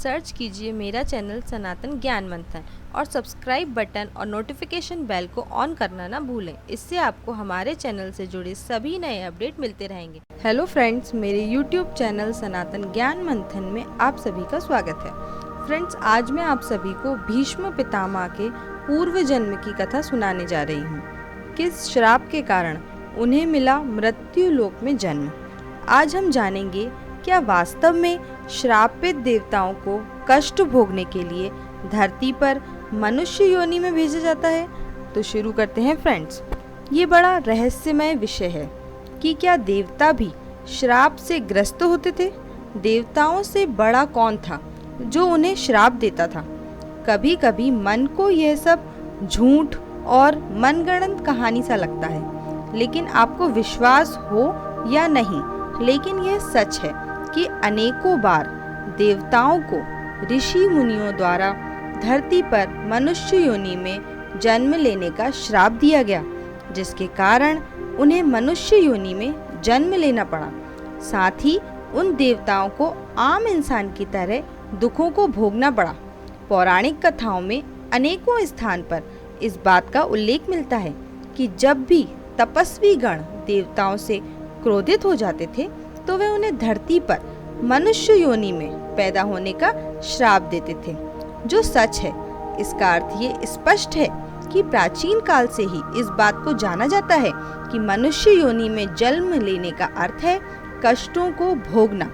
Search कीजिए मेरा channel सनातन ज्ञान मंथन और सब्सक्राइब बटन और नोटिफिकेशन बेल को ऑन करना ना भूलें। इससे आपको हमारे चैनल से जुड़े सभी नए अपडेट मिलते रहेंगे। हेलो फ्रेंड्स, मेरे यूट्यूब चैनल सनातन ज्ञान मंथन में आप सभी का स्वागत है। फ्रेंड्स, आज मैं आप सभी को भीष्म पितामह के पूर्व जन्म की कथा सुनाने जा रही हूँ। किस श्राप के कारण उन्हें मिला मृत्यु लोक में जन्म। आज हम जानेंगे क्या वास्तव में श्रापित देवताओं को कष्ट भोगने के लिए धरती पर मनुष्य योनि में भेजा जाता है। तो शुरू करते हैं फ्रेंड्स। ये बड़ा रहस्यमय विषय है कि क्या देवता भी श्राप से ग्रस्त होते थे। देवताओं से बड़ा कौन था जो उन्हें श्राप देता था। कभी कभी मन को यह सब झूठ और मनगढ़ंत कहानी सा लगता है, लेकिन आपको विश्वास हो या नहीं, लेकिन यह सच है कि अनेकों बार देवताओं को ऋषि मुनियों द्वारा धरती पर मनुष्य योनि में जन्म लेने का श्राप दिया गया, जिसके कारण उन्हें मनुष्य योनि में जन्म लेना पड़ा। साथ ही उन देवताओं को आम इंसान की तरह दुखों को भोगना पड़ा। पौराणिक कथाओं में अनेकों स्थान पर इस बात का उल्लेख मिलता है कि जब भी तपस्वी गण देवताओं से क्रोधित हो जाते थे तो वे उन्हें धरती पर मनुष्य योनि में पैदा होने का श्राप देते थे, जो सच है। इसका अर्थ ये स्पष्ट है कि प्राचीन काल से ही इस बात को जाना जाता है कि मनुष्य योनि में जन्म लेने का अर्थ है कष्टों को भोगना,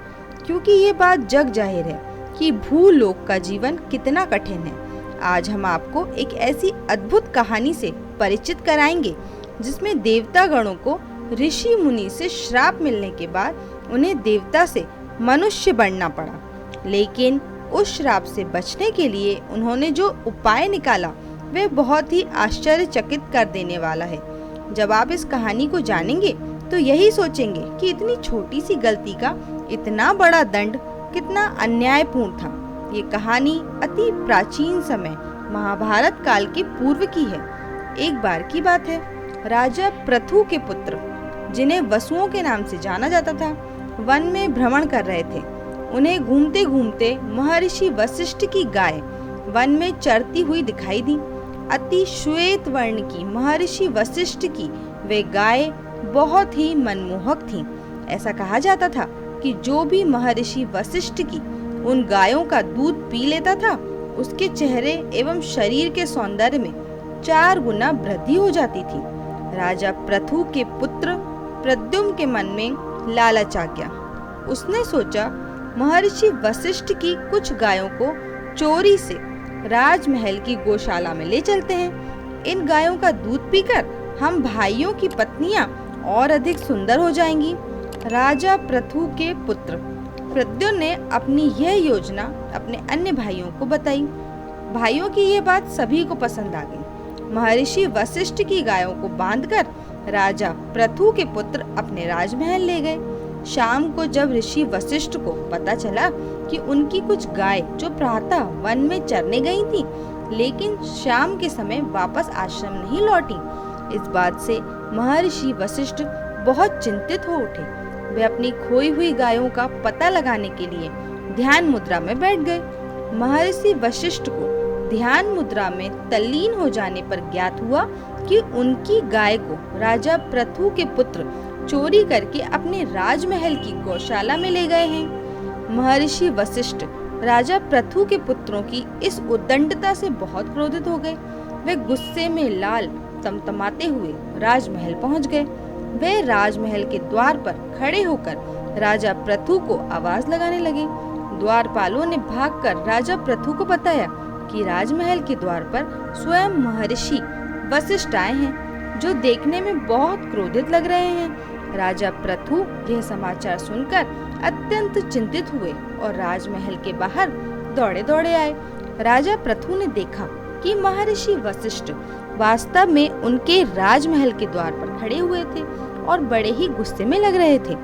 क्योंकि ये बात जग जाहिर है कि भूलोक का जीवन कितना कठिन है। आज हम आपको एक ऐसी अद्भुत कहानी से परिचित कराएंगे जिसमें देवता गणों को ऋषि मुनि से श्राप मिलने के बाद उन्हें देवता से मनुष्य बनना पड़ा, लेकिन उस श्राप से बचने के लिए उन्होंने जो उपाय निकाला वह बहुत ही आश्चर्यचकित कर देने वाला है। जब आप इस कहानी को जानेंगे तो यही सोचेंगे कि इतनी छोटी सी गलती का इतना बड़ा दंड कितना अन्यायपूर्ण था। ये कहानी अति प्राचीन समय महाभारत काल के पूर्व की है। एक बार की बात है, राजा पृथु के पुत्र, जिन्हें वसुओं के नाम से जाना जाता था, वन में भ्रमण कर रहे थे। उन्हें घूमते घूमते महर्षि वशिष्ठ की गाय वन में चरती हुई दिखाई दी। अति श्वेत वर्ण की महर्षि वशिष्ठ की वे गाय बहुत ही मनमोहक थीं। ऐसा कहा जाता था कि जो भी महर्षि वशिष्ठ की उन गायों का दूध पी लेता था, उसके चेहरे एवं शरीर के सौंदर्य में 4 गुना वृद्धि हो जाती थी। राजा पृथु के पुत्र प्रद्युम्न के मन में लालच आ गया। उसने सोचा, महर्षि वशिष्ठ की कुछ गायों को चोरी से राजमहल की गौशाला में ले चलते हैं। इन गायों का दूध पीकर हम भाइयों की पत्नियां और अधिक सुंदर हो जाएंगी। राजा पृथु के पुत्र प्रद्युम्न ने अपनी यह योजना अपने अन्य भाइयों को बताई। भाइयों की यह बात सभी को पसंद आ गई। महर्षि वशिष्ठ की गायों को बांधकर राजा पृथु के पुत्र अपने राजमहल ले गए। शाम को जब ऋषि वशिष्ठ को पता चला कि उनकी कुछ गाय जो प्रातः वन में चरने गई थी, लेकिन शाम के समय वापस आश्रम नहीं लौटी, इस बात से महर्षि वशिष्ठ बहुत चिंतित हो उठे। वे अपनी खोई हुई गायों का पता लगाने के लिए ध्यान मुद्रा में बैठ गए। महर्षि वशिष्ठ को ध्यान मुद्रा में तल्लीन हो जाने पर ज्ञात हुआ कि उनकी गाय को राजा पृथु के पुत्र चोरी करके अपने राजमहल की गौशाला में ले गए हैं। महर्षि वशिष्ठ राजा पृथु के पुत्रों की इस उद्दंडता से बहुत क्रोधित हो गए। वे गुस्से में लाल तमतमाते हुए राजमहल पहुंच गए। वे राजमहल के द्वार पर खड़े होकर राजा पृथु को आवाज लगाने लगे। द्वारपालों ने भागकर राजा पृथु को बताया कि राजमहल के द्वार पर स्वयं महर्षि वशिष्ठ आए हैं, जो देखने में बहुत क्रोधित लग रहे हैं। राजा पृथु यह समाचार सुनकर अत्यंत चिंतित हुए और राजमहल के बाहर दौड़े दौड़े आए। राजा पृथु ने देखा कि महर्षि वशिष्ठ वास्तव में उनके राजमहल के द्वार पर खड़े हुए थे और बड़े ही गुस्से में लग रहे थे।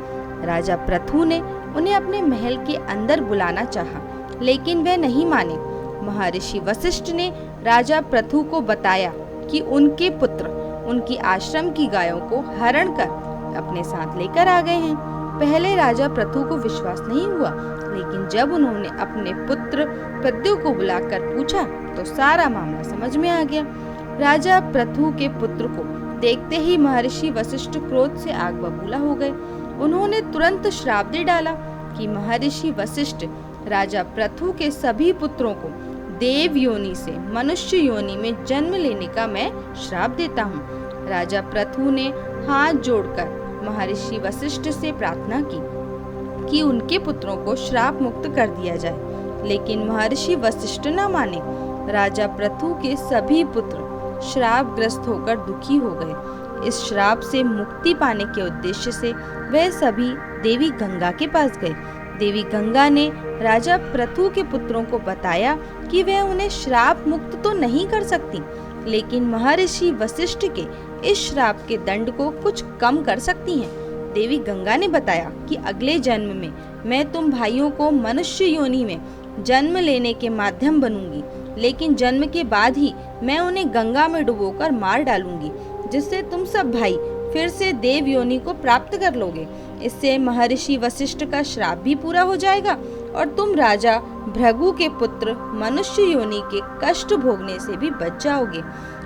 राजा पृथु ने उन्हें अपने महल के अंदर बुलाना चाहा, लेकिन वे नहीं माने। महर्षि वशिष्ठ ने राजा पृथु को बताया कि उनके पुत्र उनकी आश्रम की गायों को हरण कर अपने साथ लेकर आ गए हैं। पहले राजा पृथु को विश्वास नहीं हुआ, लेकिन जब उन्होंने अपने पुत्र प्रद्यु को बुलाकर पूछा तो सारा मामला समझ में आ गया। राजा पृथु के पुत्र को देखते ही महर्षि वशिष्ठ क्रोध से आग बबूला हो गए। उन्होंने तुरंत श्राप दे डाला कि महर्षि वशिष्ठ, राजा पृथु के सभी पुत्रों को देव योनि से मनुष्य योनि में जन्म लेने का मैं श्राप देता हूँ। राजा पृथु ने हाथ जोड़कर महर्षि वशिष्ठ से प्रार्थना की कि उनके पुत्रों को श्राप मुक्त कर दिया जाए, लेकिन महर्षि वशिष्ठ न माने। राजा पृथु के सभी पुत्र श्रापग्रस्त होकर दुखी हो गए। इस श्राप से मुक्ति पाने के उद्देश्य से वह सभी देवी गंगा के पास गए। देवी गंगा ने राजा पृथु के पुत्रों को बताया कि वह उन्हें श्राप मुक्त तो नहीं कर सकती, लेकिन महर्षि वशिष्ठ के इस श्राप के दंड को कुछ कम कर सकती हैं। देवी गंगा ने बताया कि अगले जन्म में मैं तुम भाइयों को मनुष्य योनि में जन्म लेने के माध्यम बनूंगी, लेकिन जन्म के बाद ही मैं उन्हें गंगा में डुबोकर मार डालूंगी, जिससे तुम सब भाई फिर से देव योनि को प्राप्त कर लोगे। इससे महर्षि वशिष्ठ का श्राप भी पूरा हो जाएगा और तुम राजा भृगु के पुत्र मनुष्य योनि के कष्ट भोगने से भी बच जाओगे।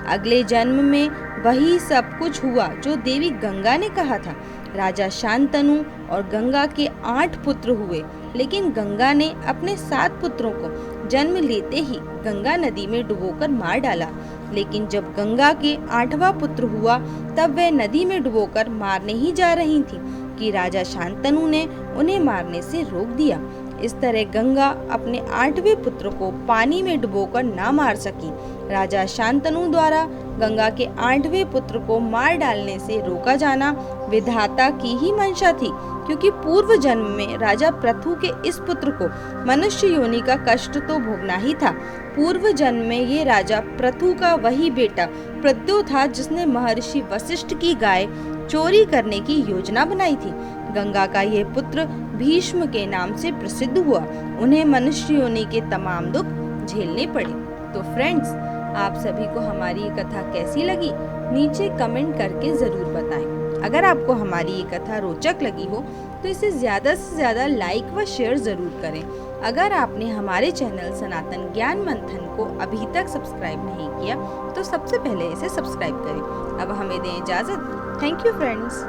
अगले जन्म में वही सब कुछ हुआ जो देवी गंगा ने कहा था। राजा शांतनु और गंगा के 8 पुत्र हुए, लेकिन गंगा ने अपने 7 पुत्रों को जन्म लेते ही गंगा नदी में डुबोकर मार डाला। लेकिन जब गंगा के 8वां पुत्र हुआ तब वह नदी में डुबोकर मारने ही जा रही थी कि राजा शांतनु ने उन्हें मारने से रोक दिया। इस तरह गंगा अपने 8वें पुत्र को पानी में डुबोकर ना मार सकी। राजा शांतनु द्वारा गंगा के 8वें पुत्र को मार डालने से रोका जाना विधाता की ही मंशा थी, क्योंकि पूर्व जन्म में राजा पृथु के इस पुत्र को मनुष्य योनि का कष्ट तो भोगना ही था। पूर्व जन्म में ये राजा पृथु का वही बेटा प्रद्यु था जिसने महर्षि वशिष्ठ की गाय चोरी करने की योजना बनाई थी। गंगा का यह पुत्र भीष्म के नाम से प्रसिद्ध हुआ। उन्हें मनुष्य योनि के तमाम दुख झेलने पड़े। तो फ्रेंड्स, आप सभी को हमारी ये कथा कैसी लगी नीचे कमेंट करके जरूर बताएं। अगर आपको हमारी ये कथा रोचक लगी हो तो इसे ज़्यादा से ज़्यादा लाइक व शेयर ज़रूर करें। अगर आपने हमारे चैनल सनातन ज्ञान मंथन को अभी तक सब्सक्राइब नहीं किया तो सबसे पहले इसे सब्सक्राइब करें। अब हमें दें इजाज़त। Thank you friends.